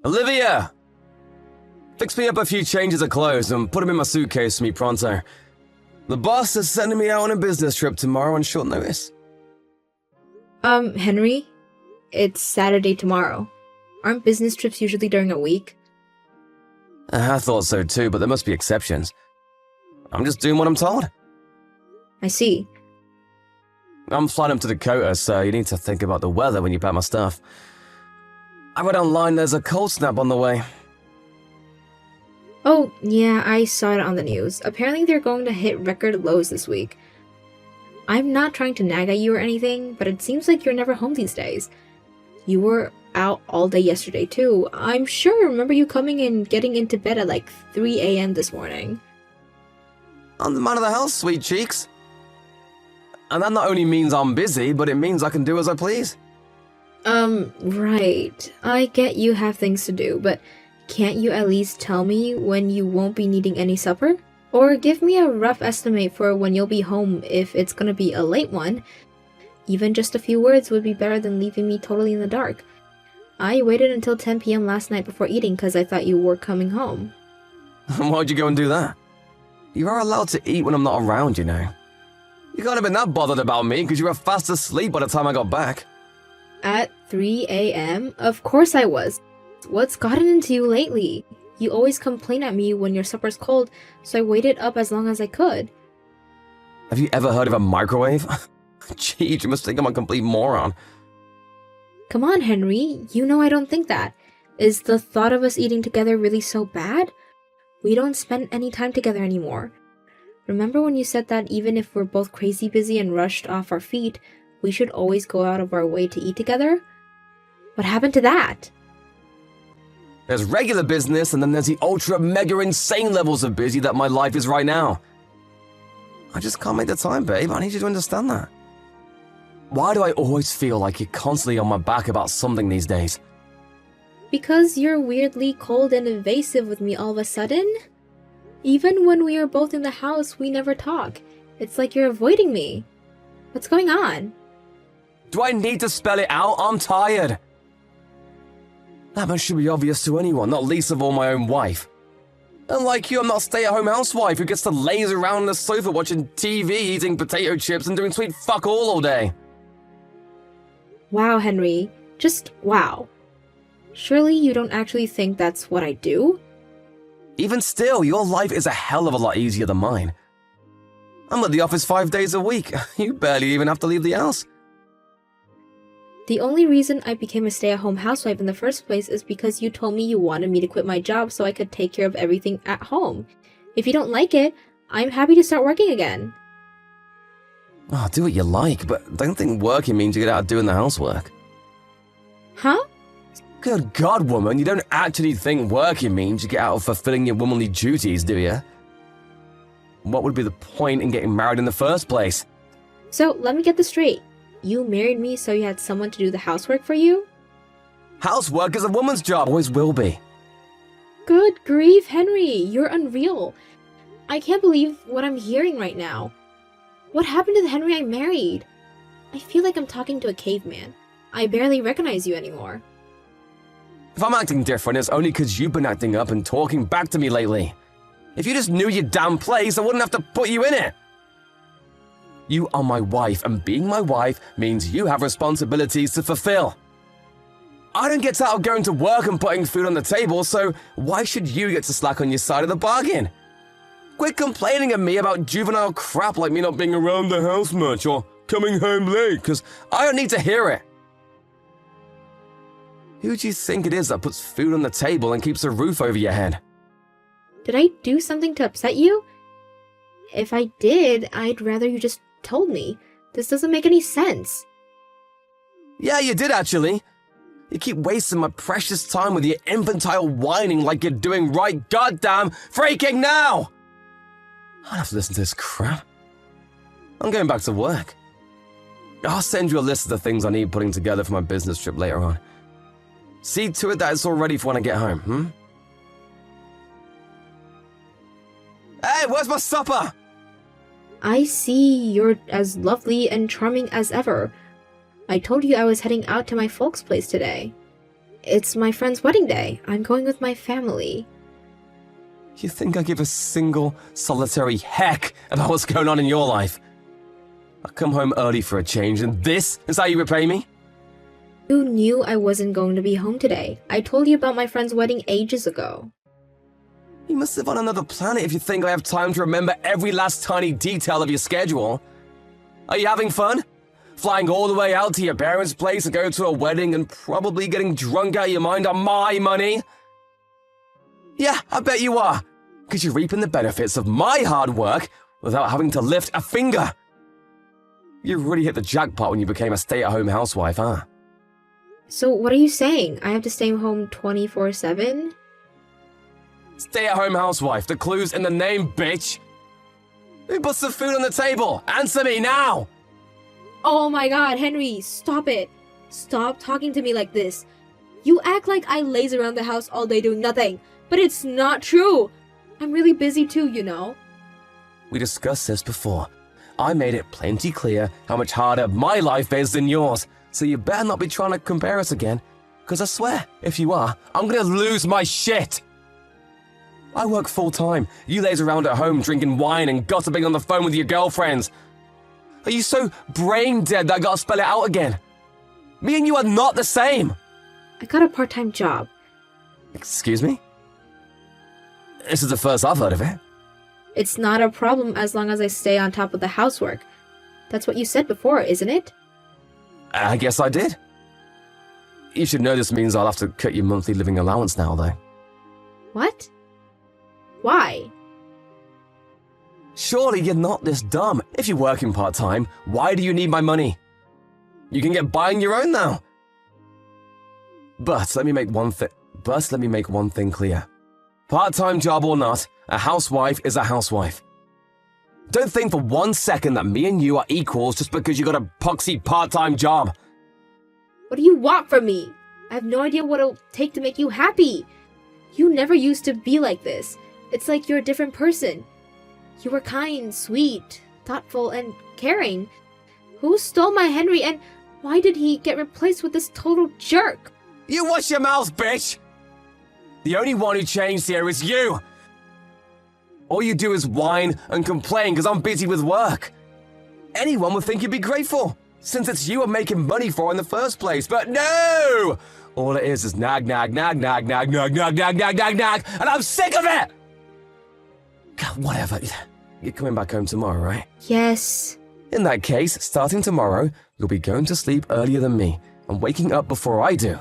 Olivia! Fix me up a few changes of clothes and put them in my suitcase for me pronto. The boss is sending me out on a business trip tomorrow on short notice. Henry? It's Saturday tomorrow. Aren't business trips usually during a week? I thought so too, but there must be exceptions. I'm just doing what I'm told. I see. I'm flying up to Dakota, so you need to think about the weather when you pack my stuff. I read online there's a cold snap on the way. Oh, yeah, I saw it on the news. Apparently they're going to hit record lows this week. I'm not trying to nag at you or anything, but it seems like you're never home these days. You were out all day yesterday too. I'm sure I remember you coming and getting into bed at like 3 a.m. this morning. I'm the man of the house, sweet cheeks. And that not only means I'm busy, but it means I can do as I please. Right. I get you have things to do, but can't you at least tell me when you won't be needing any supper? Or give me a rough estimate for when you'll be home if it's gonna be a late one. Even just a few words would be better than leaving me totally in the dark. I waited until 10 p.m. last night before eating because I thought you were coming home. Why'd you go and do that? You are allowed to eat when I'm not around, you know. You can't have been that bothered about me because you were fast asleep by the time I got back. At 3 a.m.? Of course I was. What's gotten into you lately? You always complain at me when your supper's cold, so I waited up as long as I could. Have you ever heard of a microwave? Gee, you must think I'm a complete moron. Come on, Henry. You know I don't think that. Is the thought of us eating together really so bad? We don't spend any time together anymore. Remember when you said that even if we're both crazy busy and rushed off our feet, we should always go out of our way to eat together? What happened to that? There's regular business, and then there's the ultra mega insane levels of busy that my life is right now. I just can't make the time, babe. I need you to understand that. Why do I always feel like you're constantly on my back about something these days? Because you're weirdly cold and evasive with me all of a sudden? Even when we are both in the house, we never talk. It's like you're avoiding me. What's going on? Do I need to spell it out? I'm tired. That much should be obvious to anyone, not least of all my own wife. And like you, I'm not a stay-at-home housewife who gets to laze around on the sofa watching TV, eating potato chips, and doing sweet fuck all day. Wow, Henry. Just wow. Surely you don't actually think that's what I do? Even still, your life is a hell of a lot easier than mine. I'm at the office 5 days a week. You barely even have to leave the house. The only reason I became a stay-at-home housewife in the first place is because you told me you wanted me to quit my job so I could take care of everything at home. If you don't like it, I'm happy to start working again. Oh, do what you like, but don't think working means you get out of doing the housework. Huh? Good God, woman, you don't actually think working means you get out of fulfilling your womanly duties, do you? What would be the point in getting married in the first place? So, let me get this straight. You married me so you had someone to do the housework for you? Housework is a woman's job, always will be. Good grief, Henry, you're unreal. I can't believe what I'm hearing right now. What happened to the Henry I married? I feel like I'm talking to a caveman. I barely recognize you anymore. If I'm acting different, it's only because you've been acting up and talking back to me lately. If you just knew your damn place, I wouldn't have to put you in it. You are my wife, and being my wife means you have responsibilities to fulfill. I don't get out of going to work and putting food on the table, so why should you get to slack on your side of the bargain? Quit complaining at me about juvenile crap like me not being around the house much or coming home late, because I don't need to hear it. Who do you think it is that puts food on the table and keeps a roof over your head? Did I do something to upset you? If I did, I'd rather you just told me. This doesn't make any sense. Yeah, you did actually. You keep wasting my precious time with your infantile whining like you're doing right goddamn freaking now! I don't have to listen to this crap. I'm going back to work. I'll send you a list of the things I need putting together for my business trip later on. See to it that it's all ready for when I get home, Hey, where's my supper? I see you're as lovely and charming as ever. I told you I was heading out to my folks' place today. It's my friend's wedding day. I'm going with my family. You think I give a single, solitary heck about what's going on in your life? I come home early for a change, and this is how you repay me? You knew I wasn't going to be home today. I told you about my friend's wedding ages ago. You must live on another planet if you think I have time to remember every last tiny detail of your schedule. Are you having fun? Flying all the way out to your parents' place to go to a wedding and probably getting drunk out of your mind on my money? Yeah, I bet you are. Because you're reaping the benefits of my hard work without having to lift a finger. You really hit the jackpot when you became a stay-at-home housewife, huh? So what are you saying? I have to stay home 24/7? Stay-at-home housewife, the clue's in the name, bitch. Who puts the food on the table? Answer me now! Oh my god, Henry, stop it. Stop talking to me like this. You act like I laze around the house all day doing nothing, but it's not true. I'm really busy too, you know. We discussed this before. I made it plenty clear how much harder my life is than yours, so you better not be trying to compare us again, because I swear, if you are, I'm gonna lose my shit. I work full-time. You laze around at home drinking wine and gossiping on the phone with your girlfriends. Are you so brain-dead that I gotta spell it out again? Me and you are not the same. I got a part-time job. Excuse me? This is the first I've heard of it. It's not a problem as long as I stay on top of the housework. That's what you said before, isn't it? I guess I did. You should know this means I'll have to cut your monthly living allowance now, though. What? Why? Surely you're not this dumb. If you're working part-time, why do you need my money? You can get by on your own now. But let me make one thing clear. Part-time job or not, a housewife is a housewife. Don't think for 1 second that me and you are equals just because you got a poxy part-time job. What do you want from me? I have no idea what it'll take to make you happy. You never used to be like this. It's like you're a different person. You were kind, sweet, thoughtful, and caring. Who stole my Henry, and why did he get replaced with this total jerk? You wash your mouth, bitch! The only one who changed here is you! All you do is whine and complain because I'm busy with work. Anyone would think you'd be grateful, since it's you I'm making money for in the first place, but no! All it is nag, nag, nag, nag, nag, nag, nag, nag, nag, nag, nag, and I'm sick of it! God, whatever. You're coming back home tomorrow, right? Yes. In that case, starting tomorrow, you'll be going to sleep earlier than me and waking up before I do.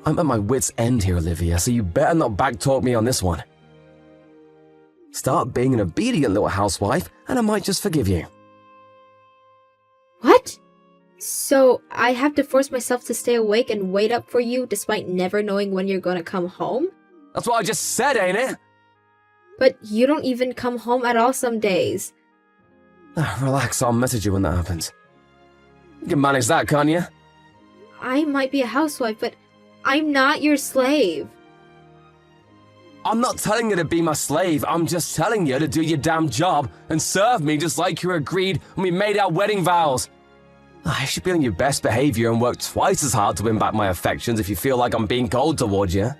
I'm at my wit's end here, Olivia, so you better not backtalk me on this one. Start being an obedient little housewife, and I might just forgive you. What? So I have to force myself to stay awake and wait up for you despite never knowing when you're gonna come home? That's what I just said, ain't it? But you don't even come home at all some days. Relax, I'll message you when that happens. You can manage that, can't you? I might be a housewife, but I'm not your slave. I'm not telling you to be my slave, I'm just telling you to do your damn job and serve me just like you agreed when we made our wedding vows. You should be on your best behavior and work twice as hard to win back my affections if you feel like I'm being cold towards you.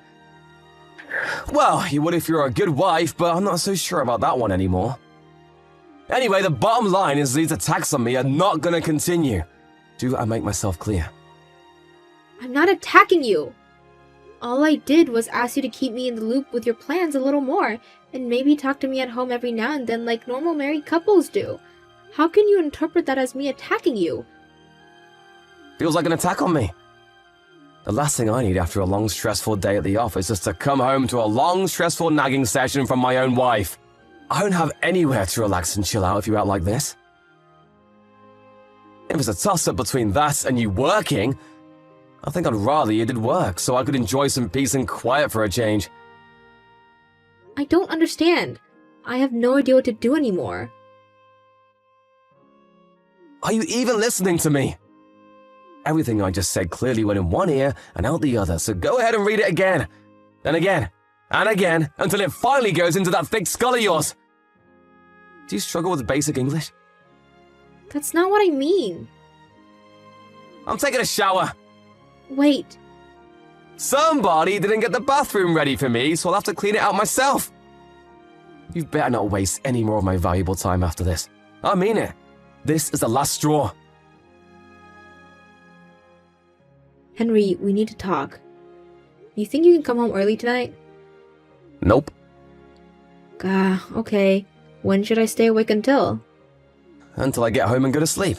Well, you would if you're a good wife, but I'm not so sure about that one anymore. Anyway, the bottom line is these attacks on me are not gonna continue. Do I make myself clear? I'm not attacking you. All I did was ask you to keep me in the loop with your plans a little more, and maybe talk to me at home every now and then like normal married couples do. How can you interpret that as me attacking you? Feels like an attack on me. The last thing I need after a long, stressful day at the office is to come home to a long, stressful nagging session from my own wife. I don't have anywhere to relax and chill out if you act like this. If it's a toss-up between that and you working, I think I'd rather you did work so I could enjoy some peace and quiet for a change. I don't understand. I have no idea what to do anymore. Are you even listening to me? Everything I just said clearly went in one ear and out the other, so go ahead and read it again. And again. And again, until it finally goes into that thick skull of yours. Do you struggle with basic English? That's not what I mean. I'm taking a shower. Wait. Somebody didn't get the bathroom ready for me, so I'll have to clean it out myself. You better not waste any more of my valuable time after this. I mean it. This is the last straw. Henry, we need to talk. You think you can come home early tonight? Nope. Okay. When should I stay awake until? Until I get home and go to sleep.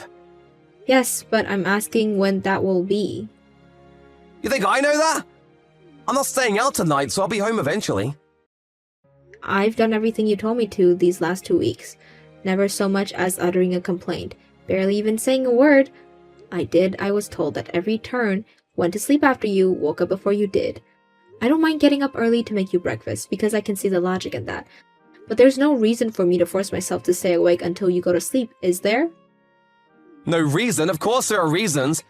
Yes, but I'm asking when that will be. You think I know that? I'm not staying out tonight, so I'll be home eventually. I've done everything you told me to these last 2 weeks. Never so much as uttering a complaint. Barely even saying a word. I was told that every turn, went to sleep after you, woke up before you did. I don't mind getting up early to make you breakfast, because I can see the logic in that. But there's no reason for me to force myself to stay awake until you go to sleep, is there? No reason? Of course there are reasons.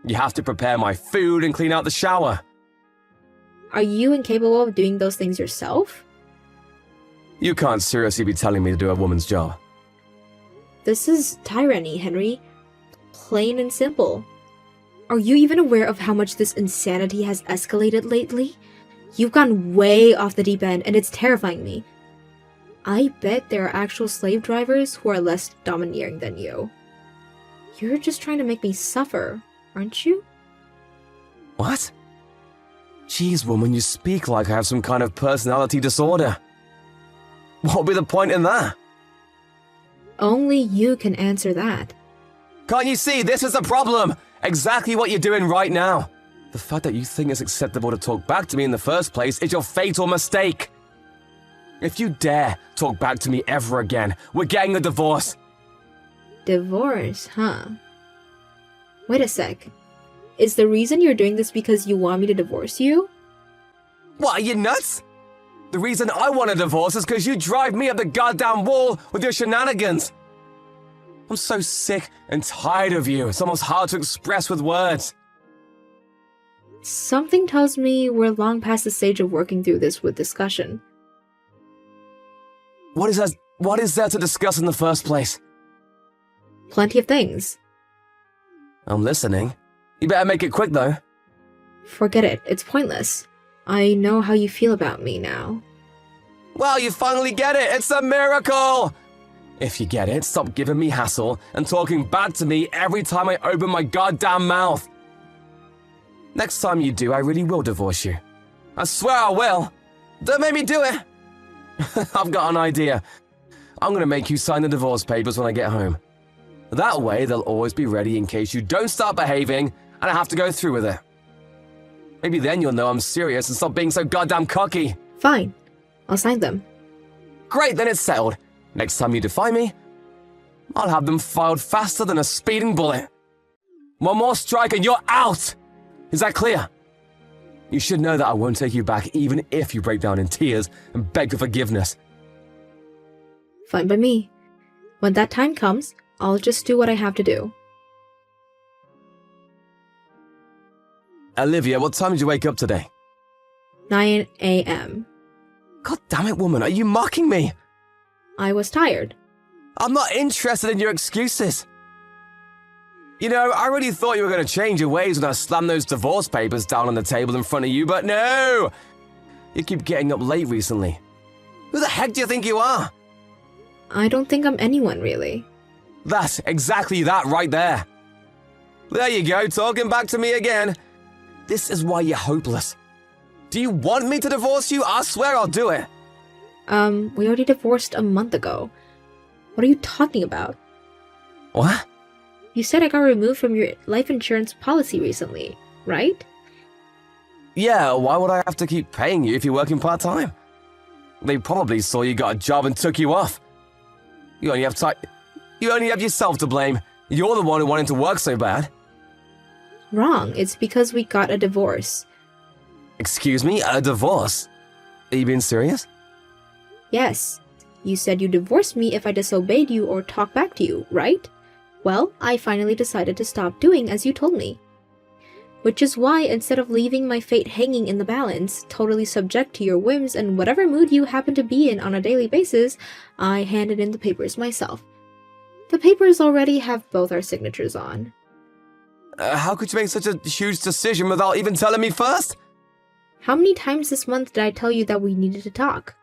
You have to prepare my food and clean out the shower. Are you incapable of doing those things yourself? You can't seriously be telling me to do a woman's job. This is tyranny, Henry. Plain and simple. Are you even aware of how much this insanity has escalated lately? You've gone way off the deep end, and it's terrifying me. I bet there are actual slave drivers who are less domineering than you. You're just trying to make me suffer, aren't you? What? Jeez, woman, you speak like I have some kind of personality disorder. What would be the point in that? Only you can answer that. Can't you see, this is the problem? Exactly what you're doing right now. The fact that you think it's acceptable to talk back to me in the first place is your fatal mistake. If you dare talk back to me ever again, we're getting a divorce. Divorce, huh? Wait a sec. Is the reason you're doing this because you want me to divorce you? What, are you nuts? The reason I want a divorce is because you drive me up the goddamn wall with your shenanigans. I'm so sick and tired of you. It's almost hard to express with words. Something tells me we're long past the stage of working through this with discussion. What is there to discuss in the first place? Plenty of things. I'm listening. You better make it quick, though. Forget it. It's pointless. I know how you feel about me now. Well, you finally get it. It's a miracle. If you get it, stop giving me hassle and talking back to me every time I open my goddamn mouth. Next time you do, I really will divorce you. I swear I will. Don't make me do it. I've got an idea. I'm gonna make you sign the divorce papers when I get home. That way, they'll always be ready in case you don't start behaving and I have to go through with it. Maybe then you'll know I'm serious and stop being so goddamn cocky. Fine. I'll sign them. Great, then it's settled. Next time you defy me, I'll have them filed faster than a speeding bullet. One more strike and you're out! Is that clear? You should know that I won't take you back even if you break down in tears and beg for forgiveness. Fine by me. When that time comes, I'll just do what I have to do. Olivia, what time did you wake up today? 9 a.m. God damn it, woman, are you mocking me? I was tired. I'm not interested in your excuses. You know, I really thought you were going to change your ways when I slammed those divorce papers down on the table in front of you, but no! You keep getting up late recently. Who the heck do you think you are? I don't think I'm anyone, really. That's exactly that right there. There you go, talking back to me again. This is why you're hopeless. Do you want me to divorce you? I swear I'll do it. We already divorced a month ago. What are you talking about? What? You said I got removed from your life insurance policy recently, right? Yeah, why would I have to keep paying you if you're working part-time? They probably saw you got a job and took you off. You only have yourself to blame. You're the one who wanted to work so bad. Wrong. It's because we got a divorce. Excuse me? A divorce? Are you being serious? Yes. You said you'd divorce me if I disobeyed you or talked back to you, right? Well, I finally decided to stop doing as you told me. Which is why, instead of leaving my fate hanging in the balance, totally subject to your whims and whatever mood you happen to be in on a daily basis, I handed in the papers myself. The papers already have both our signatures on. How could you make such a huge decision without even telling me first? How many times this month did I tell you that we needed to talk?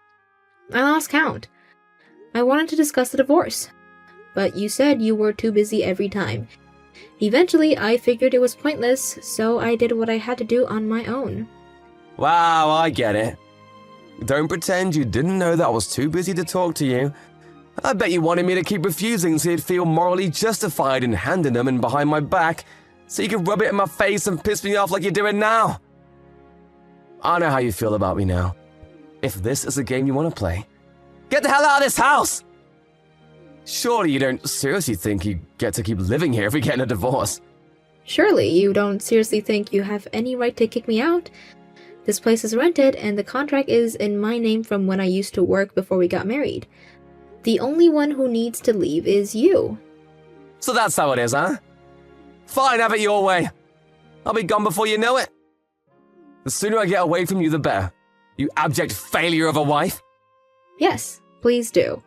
I lost count. I wanted to discuss the divorce, but you said you were too busy every time. Eventually, I figured it was pointless, so I did what I had to do on my own. Wow, I get it. Don't pretend you didn't know that I was too busy to talk to you. I bet you wanted me to keep refusing so you'd feel morally justified in handing them in behind my back, so you could rub it in my face and piss me off like you're doing now. I know how you feel about me now. If this is a game you want to play, get the hell out of this house! Surely you don't seriously think you get to keep living here if we get in a divorce. Surely you don't seriously think you have any right to kick me out? This place is rented, and the contract is in my name from when I used to work before we got married. The only one who needs to leave is you. So that's how it is, huh? Fine, have it your way. I'll be gone before you know it. The sooner I get away from you, the better. You abject failure of a wife. Yes, please do.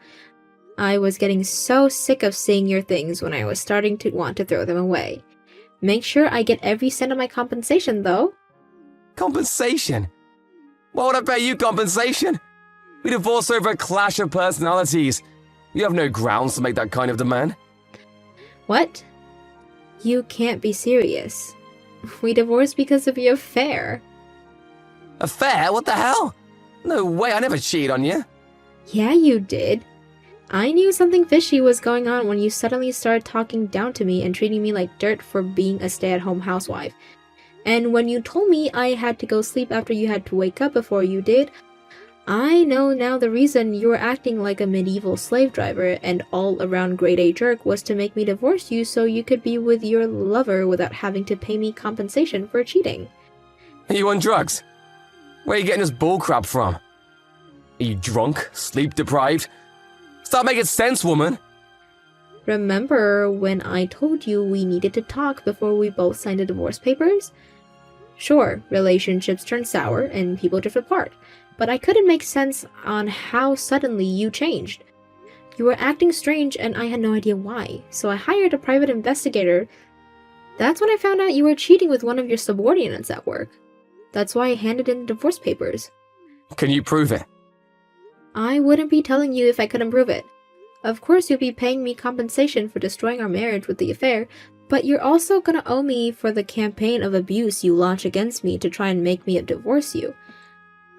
I was getting so sick of seeing your things when I was starting to want to throw them away. Make sure I get every cent of my compensation, though. Compensation? Why would I pay you compensation? We divorced over a clash of personalities. You have no grounds to make that kind of demand. What? You can't be serious. We divorced because of your affair. Affair? What the hell? No way, I never cheated on you. Yeah, you did. I knew something fishy was going on when you suddenly started talking down to me and treating me like dirt for being a stay-at-home housewife. And when you told me I had to go sleep after you had to wake up before you did, I know now the reason you were acting like a medieval slave driver and all-around grade-A jerk was to make me divorce you so you could be with your lover without having to pay me compensation for cheating. Are you on drugs? Where are you getting this bullcrap from? Are you drunk? Sleep-deprived? Start making sense, woman! Remember when I told you we needed to talk before we both signed the divorce papers? Sure, relationships turn sour and people drift apart, but I couldn't make sense on how suddenly you changed. You were acting strange and I had no idea why, so I hired a private investigator. That's when I found out you were cheating with one of your subordinates at work. That's why I handed in the divorce papers. Can you prove it? I wouldn't be telling you if I couldn't prove it. Of course you'll be paying me compensation for destroying our marriage with the affair, but you're also gonna owe me for the campaign of abuse you launched against me to try and make me divorce you.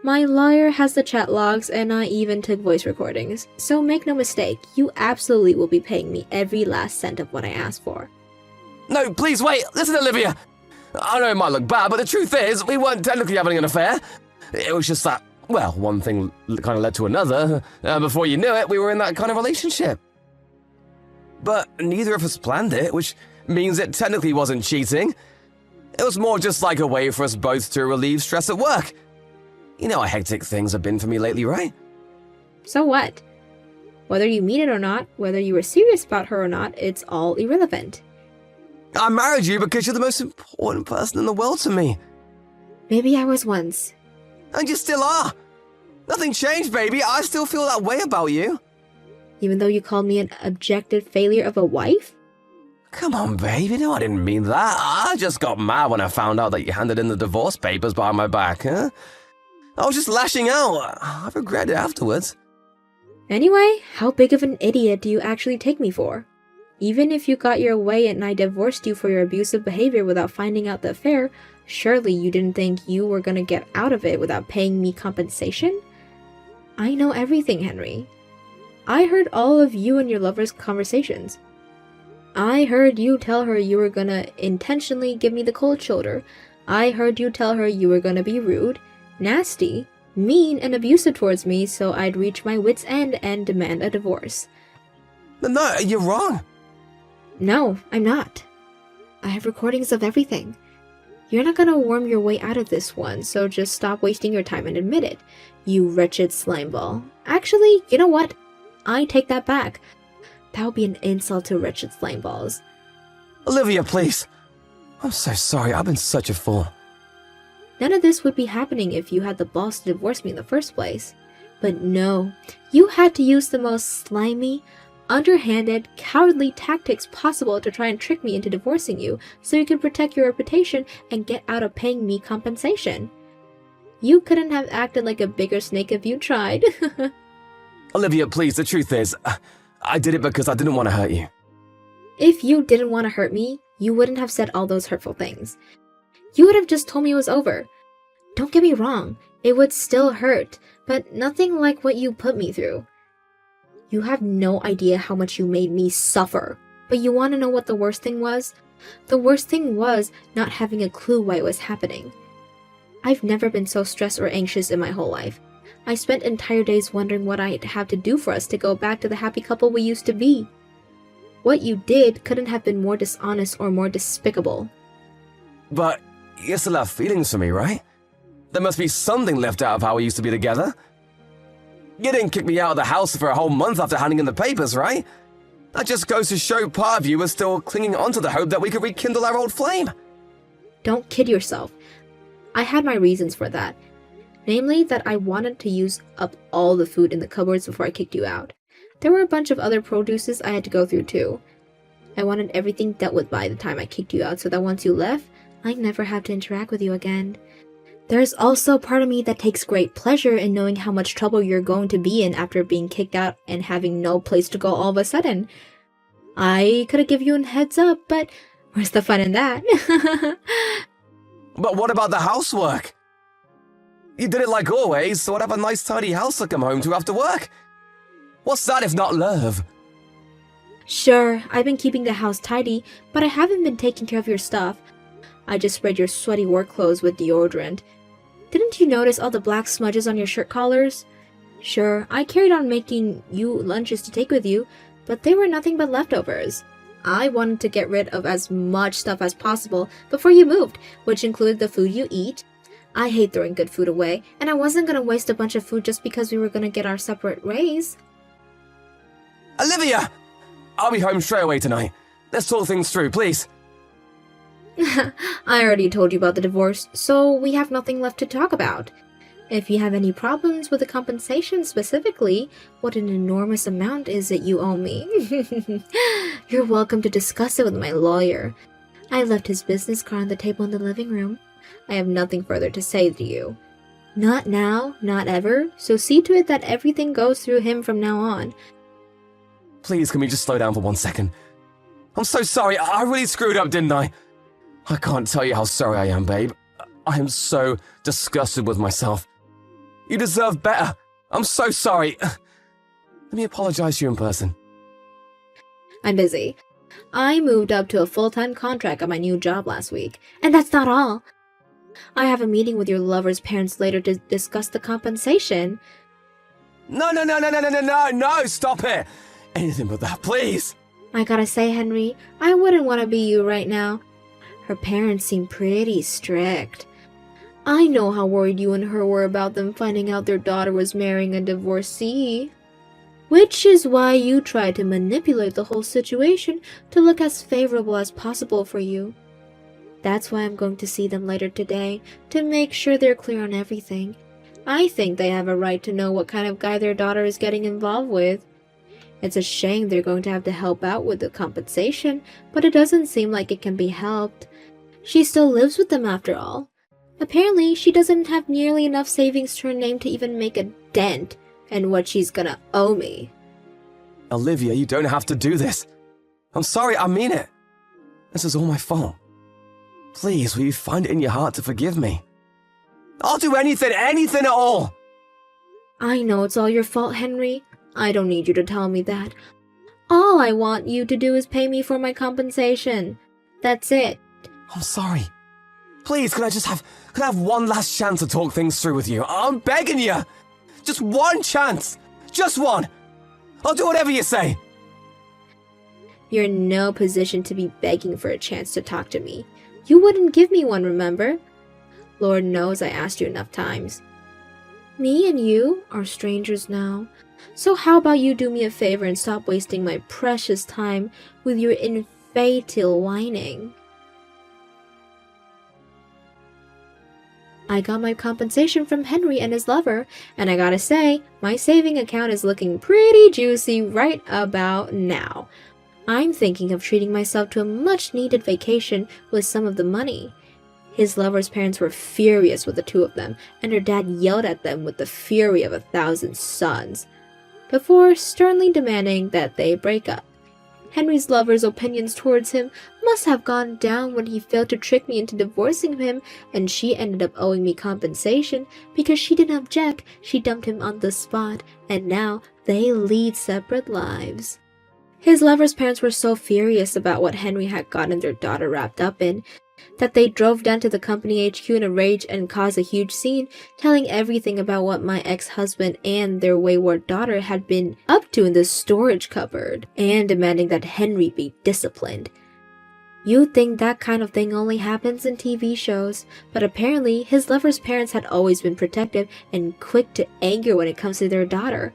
My lawyer has the chat logs and I even took voice recordings, so make no mistake, you absolutely will be paying me every last cent of what I asked for. No, please wait! Listen, Olivia! I know it might look bad, but the truth is, we weren't technically having an affair. It was just that, well, one thing kind of led to another. Before you knew it, we were in that kind of relationship. But neither of us planned it, which means it technically wasn't cheating. It was more just like a way for us both to relieve stress at work. You know how hectic things have been for me lately, right? So what? Whether you mean it or not, whether you were serious about her or not, it's all irrelevant. I married you because you're the most important person in the world to me. Maybe I was once. And you still are. Nothing changed, baby. I still feel that way about you. Even though you called me an objective failure of a wife? Come on, baby. No, I didn't mean that. I just got mad when I found out that you handed in the divorce papers behind my back, huh? I was just lashing out. I regret it afterwards. Anyway, how big of an idiot do you actually take me for? Even if you got your way and I divorced you for your abusive behavior without finding out the affair, surely you didn't think you were gonna get out of it without paying me compensation? I know everything, Henry. I heard all of you and your lover's conversations. I heard you tell her you were gonna intentionally give me the cold shoulder. I heard you tell her you were gonna be rude, nasty, mean, and abusive towards me so I'd reach my wit's end and demand a divorce. No, you're wrong. No, I'm not. I have recordings of everything. You're not gonna worm your way out of this one, so just stop wasting your time and admit it, you wretched slimeball. Actually, you know what? I take that back. That would be an insult to wretched slimeballs. Olivia, please. I'm so sorry. I've been such a fool. None of this would be happening if you had the balls to divorce me in the first place. But no, you had to use the most slimy, underhanded, cowardly tactics possible to try and trick me into divorcing you so you can protect your reputation and get out of paying me compensation. You couldn't have acted like a bigger snake if you tried. Olivia, please, the truth is, I did it because I didn't want to hurt you. If you didn't want to hurt me, you wouldn't have said all those hurtful things. You would have just told me it was over. Don't get me wrong, it would still hurt, but nothing like what you put me through. You have no idea how much you made me suffer. But you want to know what the worst thing was? The worst thing was not having a clue why it was happening. I've never been so stressed or anxious in my whole life. I spent entire days wondering what I'd have to do for us to go back to the happy couple we used to be. What you did couldn't have been more dishonest or more despicable. But you still have feelings for me, right? There must be something left out of how we used to be together. You didn't kick me out of the house for a whole month after handing in the papers, right? That just goes to show part of you was still clinging onto the hope that we could rekindle our old flame. Don't kid yourself. I had my reasons for that. Namely, that I wanted to use up all the food in the cupboards before I kicked you out. There were a bunch of other produces I had to go through too. I wanted everything dealt with by the time I kicked you out so that once you left, I'd never have to interact with you again. There's also a part of me that takes great pleasure in knowing how much trouble you're going to be in after being kicked out and having no place to go all of a sudden. I could have given you a heads up, but where's the fun in that? But what about the housework? You did it like always, so I'd have a nice tidy house to come home to after work. What's that if not love? Sure, I've been keeping the house tidy, but I haven't been taking care of your stuff. I just sprayed your sweaty work clothes with deodorant. Didn't you notice all the black smudges on your shirt collars? Sure, I carried on making you lunches to take with you, but they were nothing but leftovers. I wanted to get rid of as much stuff as possible before you moved, which included the food you eat. I hate throwing good food away, and I wasn't gonna waste a bunch of food just because we were gonna get our separate raise. Olivia! I'll be home straight away tonight. Let's talk things through, please. I already told you about the divorce, so we have nothing left to talk about. If you have any problems with the compensation specifically, what an enormous amount is it you owe me? You're welcome to discuss it with my lawyer. I left his business card on the table in the living room. I have nothing further to say to you. Not now, not ever, so see to it that everything goes through him from now on. Please, can we just slow down for 1 second? I'm so sorry, I really screwed up, didn't I? I can't tell you how sorry I am, babe. I am so disgusted with myself. You deserve better. I'm so sorry. Let me apologize to you in person. I'm busy. I moved up to a full-time contract at my new job last week. And that's not all. I have a meeting with your lover's parents later to discuss the compensation. No, stop it. Anything but that, please. I gotta say, Henry, I wouldn't want to be you right now. Her parents seem pretty strict. I know how worried you and her were about them finding out their daughter was marrying a divorcee. Which is why you tried to manipulate the whole situation to look as favorable as possible for you. That's why I'm going to see them later today, to make sure they're clear on everything. I think they have a right to know what kind of guy their daughter is getting involved with. It's a shame they're going to have to help out with the compensation, but it doesn't seem like it can be helped. She still lives with them after all. Apparently, she doesn't have nearly enough savings to her name to even make a dent in what she's gonna owe me. Olivia, you don't have to do this. I'm sorry, I mean it. This is all my fault. Please, will you find it in your heart to forgive me? I'll do anything at all! I know it's all your fault, Henry. I don't need you to tell me that. All I want you to do is pay me for my compensation. That's it. I'm sorry. Please, can I have one last chance to talk things through with you? I'm begging you! Just one chance! Just one! I'll do whatever you say! You're in no position to be begging for a chance to talk to me. You wouldn't give me one, remember? Lord knows I asked you enough times. Me and you are strangers now. So how about you do me a favor and stop wasting my precious time with your infantile whining? I got my compensation from Henry and his lover, and I gotta say, my saving account is looking pretty juicy right about now. I'm thinking of treating myself to a much-needed vacation with some of the money. His lover's parents were furious with the two of them, and her dad yelled at them with the fury of 1,000 suns, before sternly demanding that they break up. Henry's lover's opinions towards him must have gone down when he failed to trick me into divorcing him, and she ended up owing me compensation because she didn't object. She dumped him on the spot, and now they lead separate lives. His lover's parents were so furious about what Henry had gotten their daughter wrapped up in that they drove down to the company HQ in a rage and caused a huge scene, telling everything about what my ex-husband and their wayward daughter had been up to in the storage cupboard, and demanding that Henry be disciplined. You'd think that kind of thing only happens in TV shows, but apparently his lover's parents had always been protective and quick to anger when it comes to their daughter.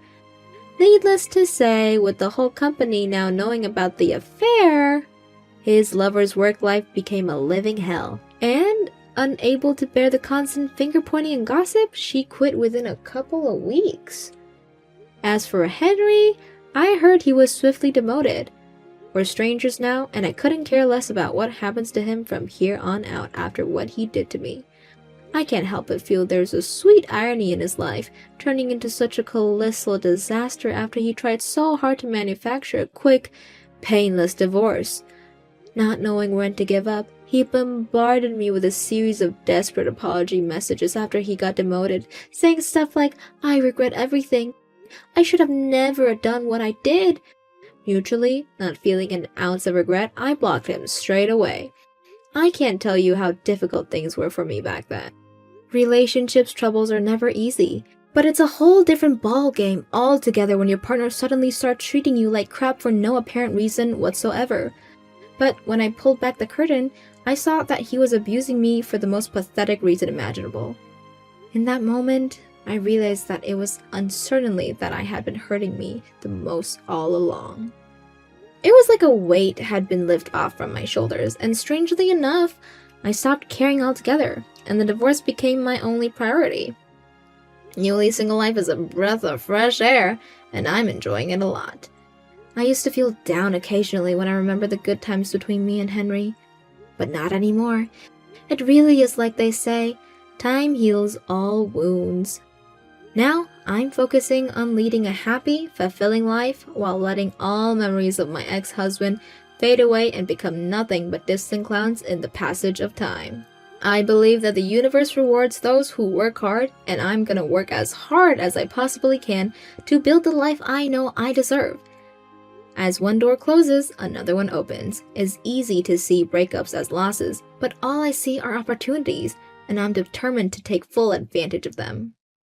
Needless to say, with the whole company now knowing about the affair, his lover's work life became a living hell, and unable to bear the constant finger-pointing and gossip, she quit within a couple of weeks. As for Henry, I heard he was swiftly demoted. We're strangers now, and I couldn't care less about what happens to him from here on out after what he did to me. I can't help but feel there's a sweet irony in his life, turning into such a colossal disaster after he tried so hard to manufacture a quick, painless divorce. Not knowing when to give up, he bombarded me with a series of desperate apology messages after he got demoted, saying stuff like, "I regret everything. I should have never done what I did." Mutually, not feeling an ounce of regret, I blocked him straight away. I can't tell you how difficult things were for me back then. Relationships troubles are never easy, but it's a whole different ball game altogether when your partner suddenly starts treating you like crap for no apparent reason whatsoever. But when I pulled back the curtain, I saw that he was abusing me for the most pathetic reason imaginable. In that moment, I realized that it was uncertainly that I had been hurting me the most all along. It was like a weight had been lifted off from my shoulders, and strangely enough, I stopped caring altogether, and the divorce became my only priority. Newly single life is a breath of fresh air, and I'm enjoying it a lot. I used to feel down occasionally when I remember the good times between me and Henry, but not anymore. It really is like they say, time heals all wounds. Now, I'm focusing on leading a happy, fulfilling life while letting all memories of my ex-husband fade away and become nothing but distant clouds in the passage of time. I believe that the universe rewards those who work hard, and I'm gonna work as hard as I possibly can to build the life I know I deserve. As one door closes, another one opens. It's easy to see breakups as losses, but all I see are opportunities, and I'm determined to take full advantage of them.